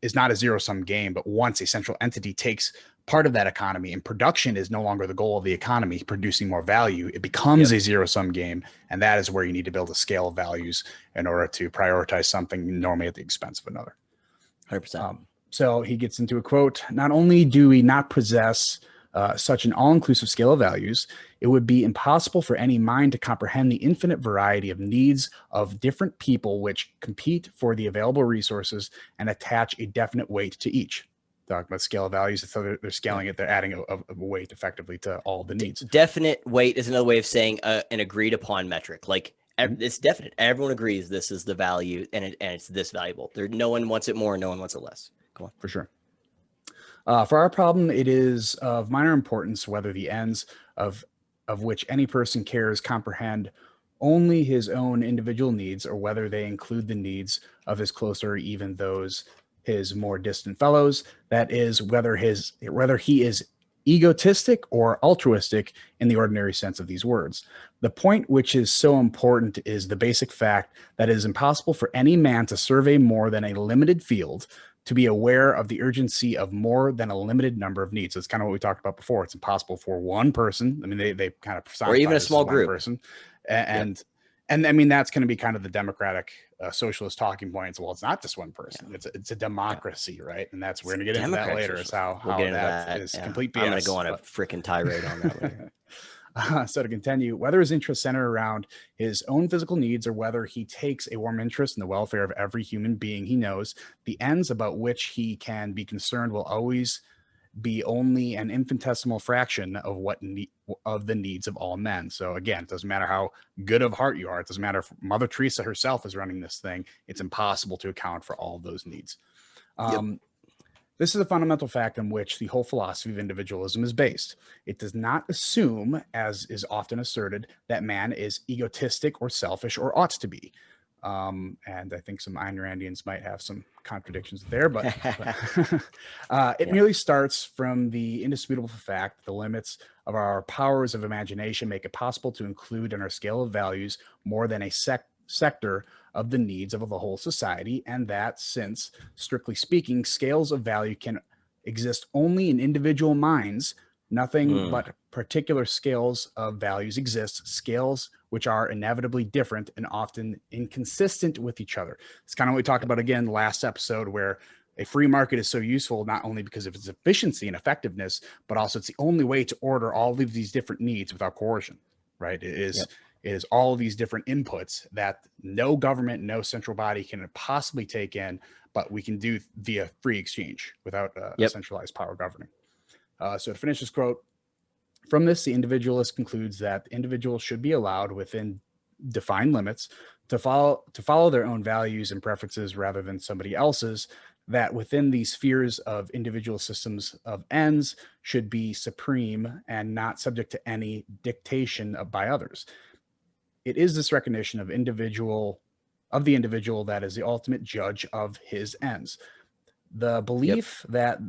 is not a zero-sum game, but once a central entity takes part of that economy and production is no longer the goal of the economy, producing more value, it becomes a zero-sum game. And that is where you need to build a scale of values in order to prioritize something normally at the expense of another. 100%. So he gets into a quote: "Not only do we not possess such an all-inclusive scale of values, it would be impossible for any mind to comprehend the infinite variety of needs of different people which compete for the available resources and attach a definite weight to each." Talking about scale of values, so they're scaling it. They're adding a weight effectively to all the needs. Definite weight is another way of saying an agreed upon metric. Like, it's definite. Everyone agrees this is the value, and it's this valuable. No one wants it more, no one wants it less. Go on. For sure. For our problem, it is of minor importance whether the ends of which any person cares comprehend only his own individual needs, or whether they include the needs of his closer, even those his more distant fellows. That is, whether he is egotistic or altruistic in the ordinary sense of these words. The point which is so important is the basic fact that it is impossible for any man to survey more than a limited field, to be aware of the urgency of more than a limited number of needs. So it's kind of what we talked about before. It's impossible for one person. I mean, they kind of personify, or even a small group person, and And I mean, that's going to be kind of the democratic socialist talking points. Well, it's not just one person. Yeah. It's a democracy, right? And that's, we're going to get into that Democratic later, is socialism. how We'll get into that is yeah. complete BS. I'm going to go on a freaking tirade on that later. So to continue, whether his interests center around his own physical needs or whether he takes a warm interest in the welfare of every human being he knows, the ends about which he can be concerned will always be only an infinitesimal fraction of of the needs of all men. So again, it doesn't matter how good of heart you are. It doesn't matter if Mother Teresa herself is running this thing. It's impossible to account for all of those needs. This is a fundamental fact on which the whole philosophy of individualism is based. It does not assume, as is often asserted, that man is egotistic or selfish or ought to be. And I think some Ayn Randians might have some contradictions there, but it merely starts from the indisputable fact that the limits of our powers of imagination make it possible to include in our scale of values more than a sector of the needs of the whole society, and that since, strictly speaking, scales of value can exist only in individual minds, nothing but particular scales of values exist, scales which are inevitably different and often inconsistent with each other. It's kind of what we talked about again last episode, where a free market is so useful not only because of its efficiency and effectiveness, but also it's the only way to order all of these different needs without coercion, right? It is all of these different inputs that no government, no central body can possibly take in, but we can do via free exchange without a centralized power governing. So to finish this quote, from this, the individualist concludes that individuals should be allowed within defined limits to follow their own values and preferences rather than somebody else's, that within these spheres of individual systems of ends should be supreme and not subject to any dictation by others. It is this recognition of the individual that is the ultimate judge of his ends. The belief that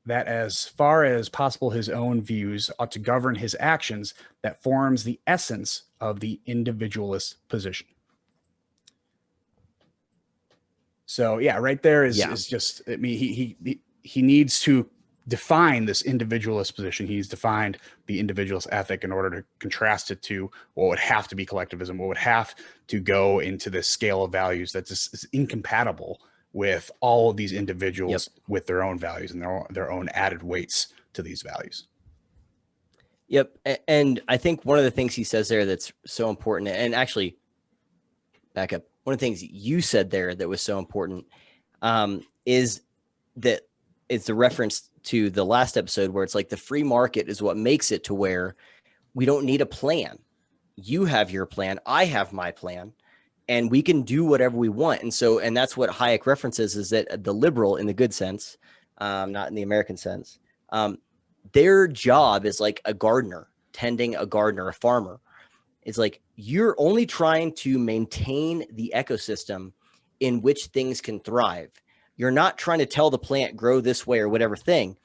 as far as possible his own views ought to govern his actions, that forms the essence of the individualist position. So yeah, right there is just, I mean, he needs to define this individualist position. He's defined the individualist ethic in order to contrast it to what would have to be collectivism, what would have to go into this scale of values that is incompatible with all of these individuals with their own values and their own added weights to these values. Yep. And I think one of the things he says there that's so important, and actually back up, one of the things you said there that was so important is that it's the reference to the last episode where it's like the free market is what makes it to where we don't need a plan. You have your plan. I have my plan. And we can do whatever we want. And that's what Hayek references, is that the liberal, in the good sense, not in the American sense, their job is like a gardener, tending a gardener, a farmer. It's like you're only trying to maintain the ecosystem in which things can thrive. You're not trying to tell the plant grow this way or whatever thing.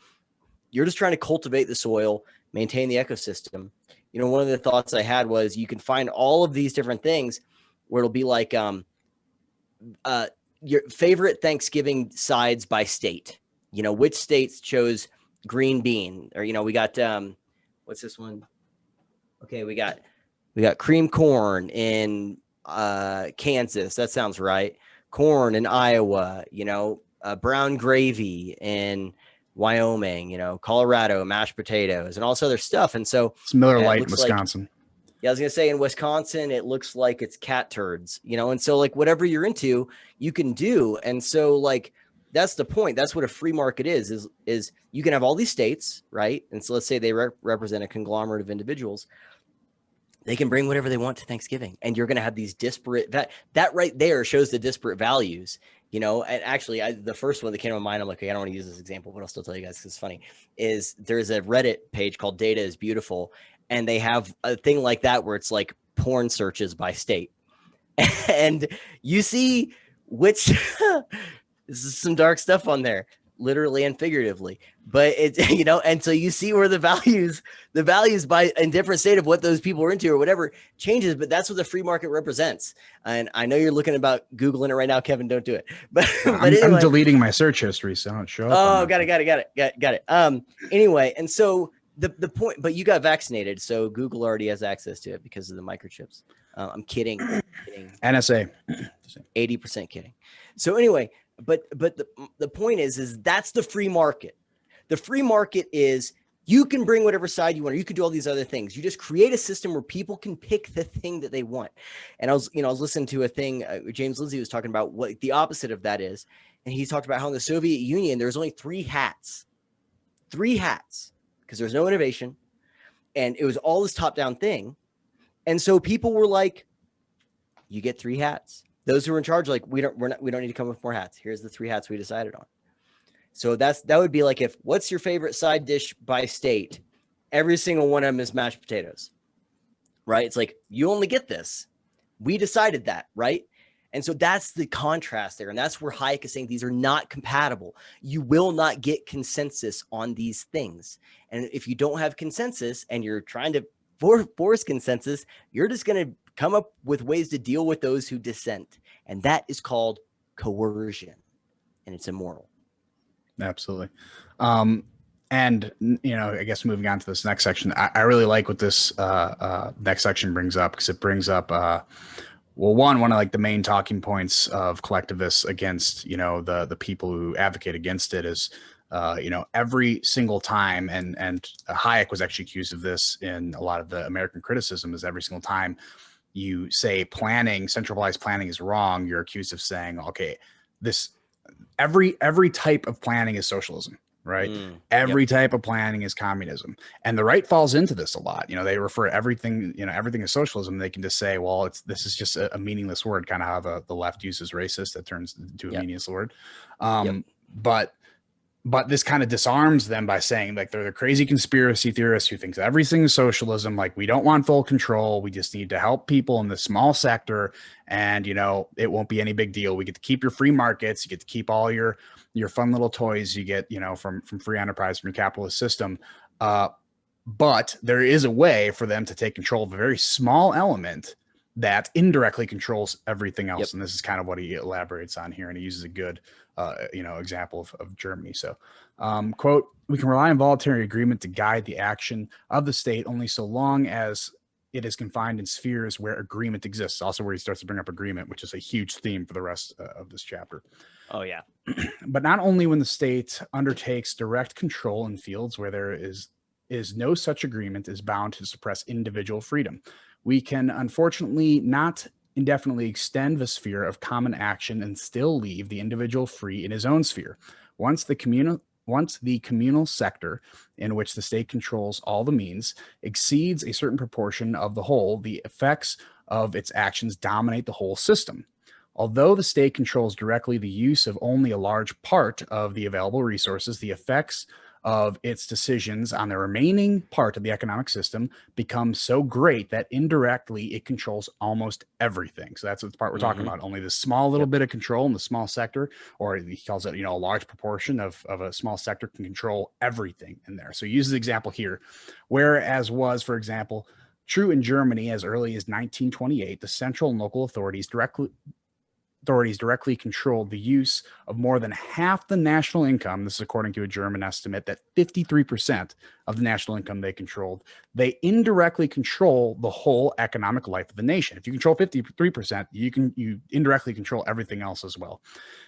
You're just trying to cultivate the soil, maintain the ecosystem. You know, one of the thoughts I had was you can find all of these different things where it'll be like your favorite Thanksgiving sides by state. You know, which states chose green bean, or, you know, we got what's this one? Okay, we got cream corn in Kansas. That sounds right. Corn in Iowa, you know, brown gravy in Wyoming, you know, Colorado, mashed potatoes, and all this other stuff. And so it's Miller Lite in Wisconsin. I was going to say in Wisconsin, it looks like it's cat turds, you know? And so like whatever you're into, you can do. And so like, that's the point. That's what a free market is you can have all these states, right? And so let's say they represent a conglomerate of individuals. They can bring whatever they want to Thanksgiving, and you're going to have these disparate that right there shows the disparate values, you know? And actually the first one that came to my mind, I'm like, okay, I don't want to use this example, but I'll still tell you guys because it's funny, is there's a Reddit page called Data is Beautiful. And they have a thing like that where it's like porn searches by state. And you see which this is some dark stuff on there, literally and figuratively. But it's, you know, and so you see where the values by in different state of what those people are into or whatever changes, but that's what the free market represents. And I know you're looking about Googling it right now, Kevin, don't do it. But anyway, I'm deleting my search history, so don't show up. Oh, got it. Anyway, and so the point, but you got vaccinated, so Google already has access to it because of the microchips. I'm kidding. NSA. 80% kidding. So anyway, but the point is that's the free market. The free market is you can bring whatever side you want, or you can do all these other things. You just create a system where people can pick the thing that they want. And I was listening to a thing, James Lindsay was talking about what the opposite of that is. And he talked about how in the Soviet Union, there was only three hats, because there's no innovation. And it was all this top-down thing. And so people were like, you get three hats. Those who are in charge, like, we don't need to come up with more hats. Here's the three hats we decided on. So that would be like, if what's your favorite side dish by state? Every single one of them is mashed potatoes, right? It's like, you only get this. We decided that, right? And so that's the contrast there. And that's where Hayek is saying these are not compatible. You will not get consensus on these things. And if you don't have consensus and you're trying to force consensus, you're just going to come up with ways to deal with those who dissent. And that is called coercion. And it's immoral. Absolutely. And, I guess moving on to this next section, I really like what this next section brings up, because it brings up, one of like the main talking points of collectivists against, the people who advocate against it is, every single time, and Hayek was actually accused of this in a lot of the American criticism, is every single time you say centralized planning is wrong, you're accused of saying, okay, every type of planning is socialism, right? Every type of planning is communism. And the right falls into this a lot. They refer everything is socialism. They can just say, well, this is just a meaningless word, kind of how the left uses racist, that turns into a meaningless word. But this kind of disarms them by saying, like, they're the crazy conspiracy theorists who think everything is socialism. Like, we don't want full control. We just need to help people in the small sector. And, it won't be any big deal. We get to keep your free markets. You get to keep all your fun little toys you get, from free enterprise, from your capitalist system. But there is a way for them to take control of a very small element that indirectly controls everything else. And this is kind of what he elaborates on here. And he uses a good example of Germany. So, quote, we can rely on voluntary agreement to guide the action of the state only so long as it is confined in spheres where agreement exists. Also where he starts to bring up agreement, which is a huge theme for the rest of this chapter. Oh, yeah. But not only when the state undertakes direct control in fields where there is no such agreement is bound to suppress individual freedom. We can unfortunately not indefinitely extend the sphere of common action and still leave the individual free in his own sphere. Once the communal sector, in which the state controls all the means, exceeds a certain proportion of the whole, the effects of its actions dominate the whole system. Although the state controls directly the use of only a large part of the available resources, the effects of its decisions on the remaining part of the economic system become so great that indirectly it controls almost everything. So that's the part we're talking about. Only this small little bit of control in the small sector, or he calls it, a large proportion of a small sector can control everything in there. So he uses the example here, whereas was, for example, true in Germany as early as 1928, the central and local authorities directly controlled the use of more than half the national income. This is according to a German estimate that 53% of the national income they controlled. They indirectly control the whole economic life of the nation. If you control 53%, you indirectly control everything else as well.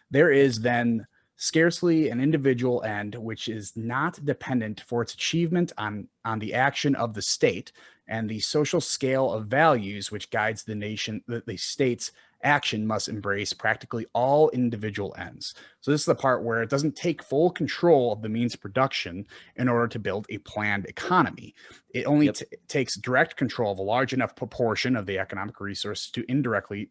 There is then scarcely an individual end which is not dependent for its achievement on the action of the state and the social scale of values which guides the state's action must embrace practically all individual ends. So this is the part where it doesn't take full control of the means of production in order to build a planned economy. It only takes direct control of a large enough proportion of the economic resource to indirectly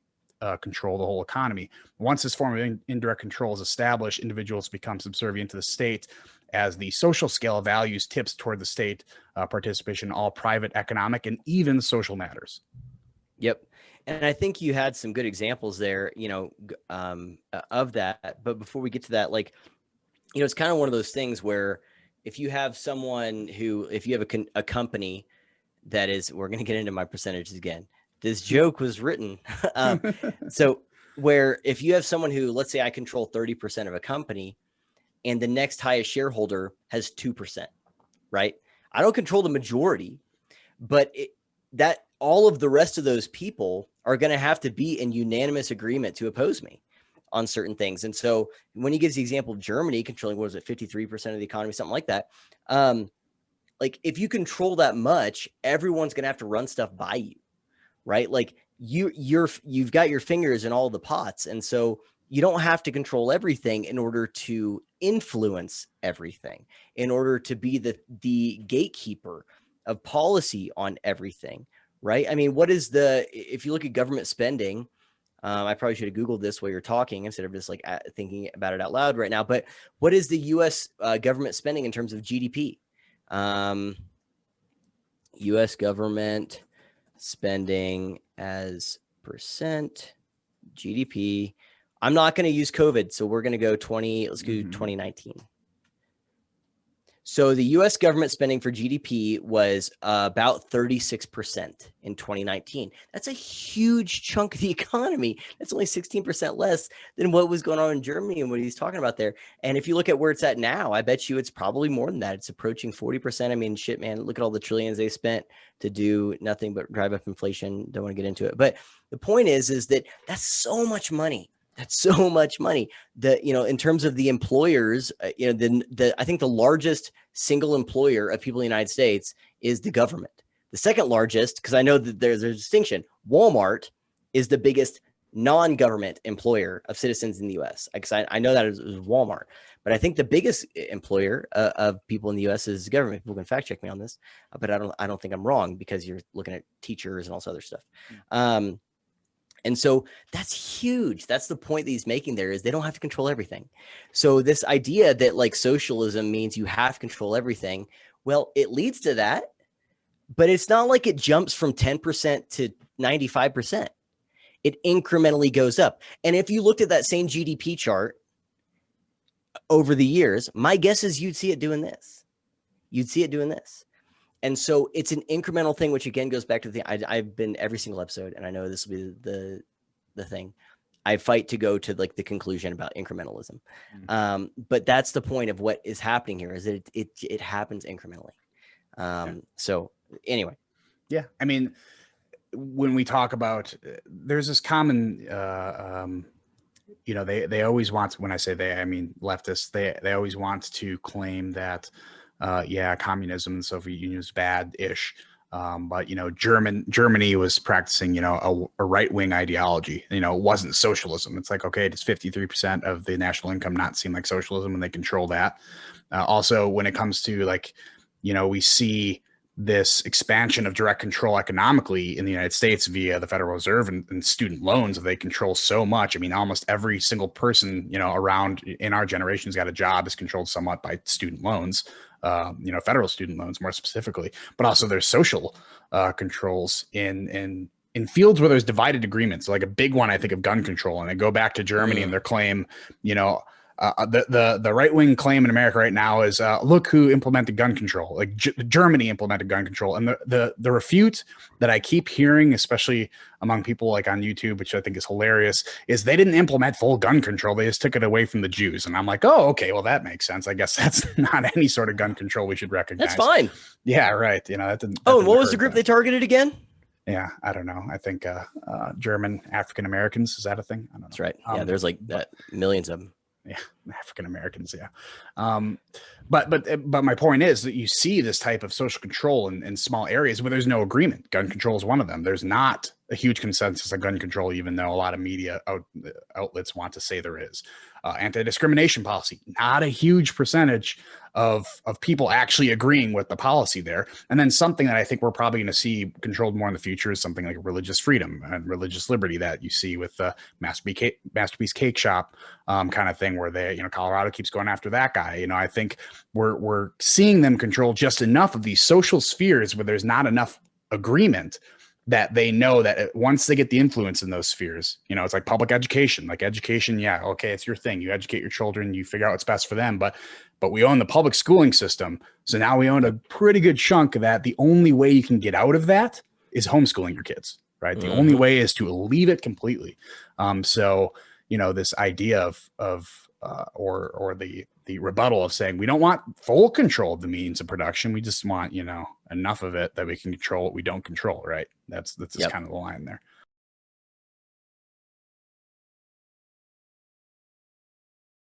control the whole economy. Once this form of indirect control is established, individuals become subservient to the state as the social scale of values tips toward the state participation in all private, economic, and even social matters. Yep. And I think you had some good examples there, of that. But before we get to that, it's kind of one of those things where if you have a company that is, we're going to get into my percentages again. This joke was written. So where if you have someone who, let's say I control 30% of a company and the next highest shareholder has 2%, right? I don't control the majority, but that all of the rest of those people are going to have to be in unanimous agreement to oppose me on certain things. And so when he gives the example of Germany controlling, what was it, 53% of the economy, something like that. Like if you control that much, everyone's going to have to run stuff by you, right? Like you've got your fingers in all the pots. And so you don't have to control everything in order to influence everything, in order to be the gatekeeper of policy on everything, right? I mean, if you look at government spending, I probably should have Googled this while you're talking instead of just like thinking about it out loud right now, but what is the US government spending in terms of GDP? US government spending as percent GDP. I'm not going to use COVID, so we're going to go let's do 2019. So the US government spending for GDP was about 36% in 2019. That's a huge chunk of the economy. That's only 16% less than what was going on in Germany and what he's talking about there. And if you look at where it's at now, I bet you it's probably more than that. It's approaching 40%. I mean, shit, man, look at all the trillions they spent to do nothing but drive up inflation. Don't want to get into it. But the point is that that's so much money. That's so much money that, in terms of the employers, I think the largest single employer of people in the United States is the government. The second largest, because I know that there's a distinction, Walmart is the biggest non-government employer of citizens in the US. Because I know that it was Walmart, but I think the biggest employer of people in the US is the government. People can fact check me on this, but I don't think I'm wrong, because you're looking at teachers and all this other stuff. And so that's huge. That's the point that he's making there, is they don't have to control everything. So this idea that like socialism means you have to control everything, well, it leads to that, but it's not like it jumps from 10% to 95%. It incrementally goes up. And if you looked at that same GDP chart over the years, my guess is you'd see it doing this. You'd see it doing this. And so it's an incremental thing, which again goes back to the thing. I've been every single episode, and I know this will be the thing. I fight to go to like the conclusion about incrementalism. But that's the point of what is happening here, is that it happens incrementally. So anyway. Yeah. I mean, when we talk about, there's this common, they always want, when I say they, I mean leftists, they always want to claim that, communism and the Soviet Union is bad-ish. But, Germany was practicing, a right-wing ideology. It wasn't socialism. It's like, okay, does 53% of the national income not seem like socialism when they control that? Also, when it comes to like, we see this expansion of direct control economically in the United States via the Federal Reserve and student loans. They control so much. I mean, almost every single person, around in our generation's got a job is controlled somewhat by student loans. Federal student loans more specifically, but also there's social controls in fields where there's divided agreements. Like a big one, I think, of gun control, and they go back to Germany and their claim, the right wing claim in America right now is look who implemented gun control. Like Germany implemented gun control, and the refute that I keep hearing, especially among people like on YouTube, which I think is hilarious, is they didn't implement full gun control. They just took it away from the Jews. And I'm like, oh, okay, well that makes sense. I guess that's not any sort of gun control we should recognize. That's fine. Yeah, right. That didn't. And what was the group they targeted again? Yeah, I don't know. I think German African Americans, is that a thing? I don't know. That's right. Yeah, there's like millions of them. Yeah, African Americans. Yeah, but my point is that you see this type of social control in small areas where there's no agreement. Gun control is one of them. There's not a huge consensus on gun control, even though a lot of media outlets want to say there is. Anti-discrimination policy, not a huge percentage of people actually agreeing with the policy there. And then something that I think we're probably going to see controlled more in the future is something like religious freedom and religious liberty that you see with the Masterpiece Cake Shop kind of thing, where Colorado keeps going after that guy. I think we're seeing them control just enough of these social spheres where there's not enough agreement that they know that once they get the influence in those spheres, it's like public education, yeah, okay, it's your thing. You educate your children, you figure out what's best for them, but we own the public schooling system. So now we own a pretty good chunk of that. The only way you can get out of that is homeschooling your kids, right? The only way is to leave it completely. So, this idea of or the rebuttal of saying we don't want full control of the means of production. We just want, enough of it that we can control what we don't control. Right. That's kind of the line there.